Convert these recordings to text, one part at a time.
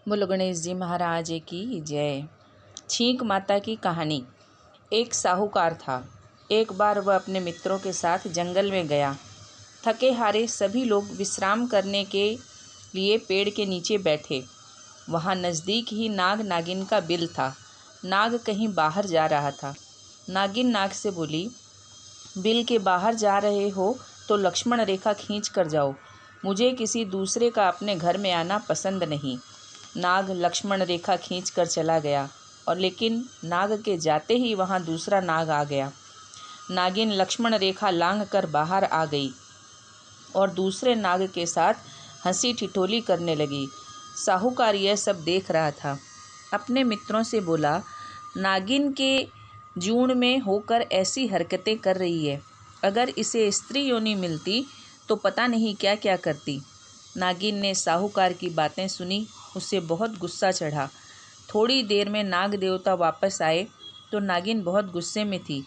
बोलो गणेश जी महाराज की जय। छींक माता की कहानी। एक साहूकार था। एक बार वह अपने मित्रों के साथ जंगल में गया। थके हारे सभी लोग विश्राम करने के लिए पेड़ के नीचे बैठे। वहाँ नज़दीक ही नाग नागिन का बिल था। नाग कहीं बाहर जा रहा था। नागिन नाग से बोली, बिल के बाहर जा रहे हो तो लक्ष्मण रेखा खींच कर जाओ। मुझे किसी दूसरे का अपने घर में आना पसंद नहीं। नाग लक्ष्मण रेखा खींच कर चला गया और लेकिन नाग के जाते ही वहाँ दूसरा नाग आ गया। नागिन लक्ष्मण रेखा लांघ कर बाहर आ गई और दूसरे नाग के साथ हंसी ठिठोली करने लगी। साहूकार यह सब देख रहा था। अपने मित्रों से बोला, नागिन के जून में होकर ऐसी हरकतें कर रही है। अगर इसे स्त्री योनि मिलती तो पता नहीं क्या क्या करती। नागिन ने साहूकार की बातें सुनी। उसे बहुत गुस्सा चढ़ा। थोड़ी देर में नाग देवता वापस आए तो नागिन बहुत गुस्से में थी।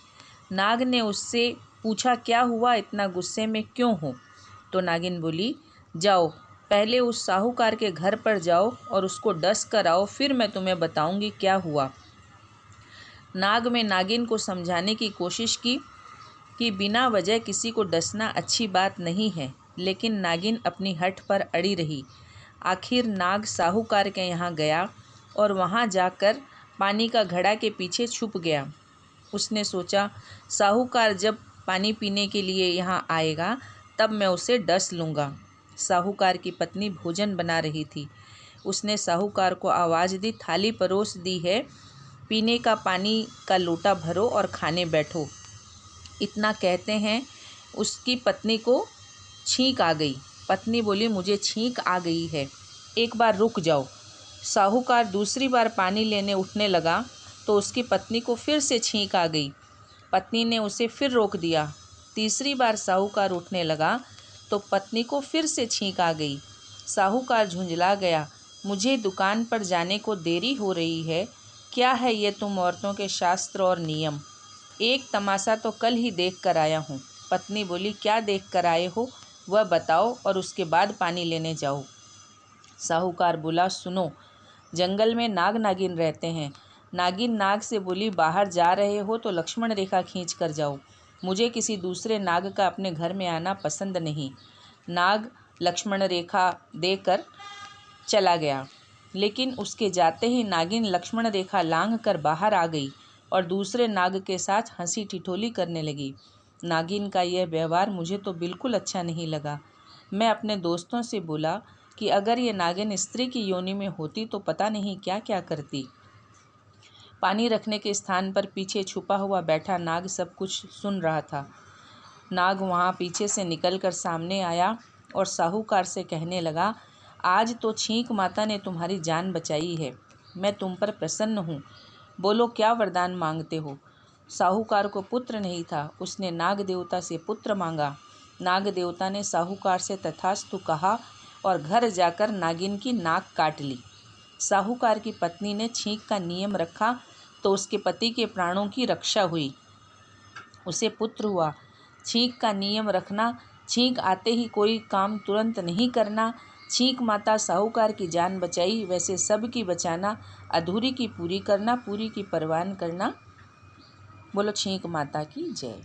नाग ने उससे पूछा, क्या हुआ, इतना गुस्से में क्यों हो? तो नागिन बोली, जाओ पहले उस साहूकार के घर पर जाओ और उसको डस कर आओ, फिर मैं तुम्हें बताऊंगी क्या हुआ। नाग में नागिन को समझाने की कोशिश की कि बिना वजह किसी को डसना अच्छी बात नहीं है, लेकिन नागिन अपनी हठ पर अड़ी रही। आखिर नाग साहूकार के यहाँ गया और वहाँ जाकर पानी का घड़ा के पीछे छुप गया। उसने सोचा, साहूकार जब पानी पीने के लिए यहाँ आएगा तब मैं उसे डस लूँगा। साहूकार की पत्नी भोजन बना रही थी। उसने साहूकार को आवाज़ दी, थाली परोस दी है, पीने का पानी का लोटा भरो और खाने बैठो। इतना कहते हैं उसकी पत्नी को छींक आ गई। पत्नी बोली, मुझे छींक आ गई है, एक बार रुक जाओ। साहूकार दूसरी बार पानी लेने उठने लगा तो उसकी पत्नी को फिर से छींक आ गई। पत्नी ने उसे फिर रोक दिया। तीसरी बार साहूकार उठने लगा तो पत्नी को फिर से छींक आ गई। साहूकार झुंझला गया, मुझे दुकान पर जाने को देरी हो रही है। क्या है ये तुम औरतों के शास्त्र और नियम? एक तमाशा तो कल ही देख कर आया हूँ। पत्नी बोली, क्या देख कर आए हो वह बताओ और उसके बाद पानी लेने जाओ। साहूकार बोला, सुनो, जंगल में नाग नागिन रहते हैं। नागिन नाग से बोली, बाहर जा रहे हो तो लक्ष्मण रेखा खींच कर जाओ। मुझे किसी दूसरे नाग का अपने घर में आना पसंद नहीं। नाग लक्ष्मण रेखा देकर चला गया, लेकिन उसके जाते ही नागिन लक्ष्मण रेखा लांघ कर बाहर आ गई और दूसरे नाग के साथ हंसी ठिठोली करने लगी। नागिन का यह व्यवहार मुझे तो बिल्कुल अच्छा नहीं लगा। मैं अपने दोस्तों से बोला कि अगर ये नागिन स्त्री की योनि में होती तो पता नहीं क्या क्या करती। पानी रखने के स्थान पर पीछे छुपा हुआ बैठा नाग सब कुछ सुन रहा था। नाग वहाँ पीछे से निकलकर सामने आया और साहूकार से कहने लगा, आज तो छींक माता ने तुम्हारी जान बचाई है। मैं तुम पर प्रसन्न हूँ। बोलो, क्या वरदान मांगते हो? साहूकार को पुत्र नहीं था। उसने नाग देवता से पुत्र मांगा। नाग देवता ने साहूकार से तथास्तु कहा और घर जाकर नागिन की नाक काट ली। साहूकार की पत्नी ने छींक का नियम रखा तो उसके पति के प्राणों की रक्षा हुई, उसे पुत्र हुआ। छींक का नियम रखना, छींक आते ही कोई काम तुरंत नहीं करना। छींक माता साहूकार की जान बचाई, वैसे सब की बचाना, अधूरी की पूरी करना, पूरी की परवान करना। बोलो छींक माता की जय।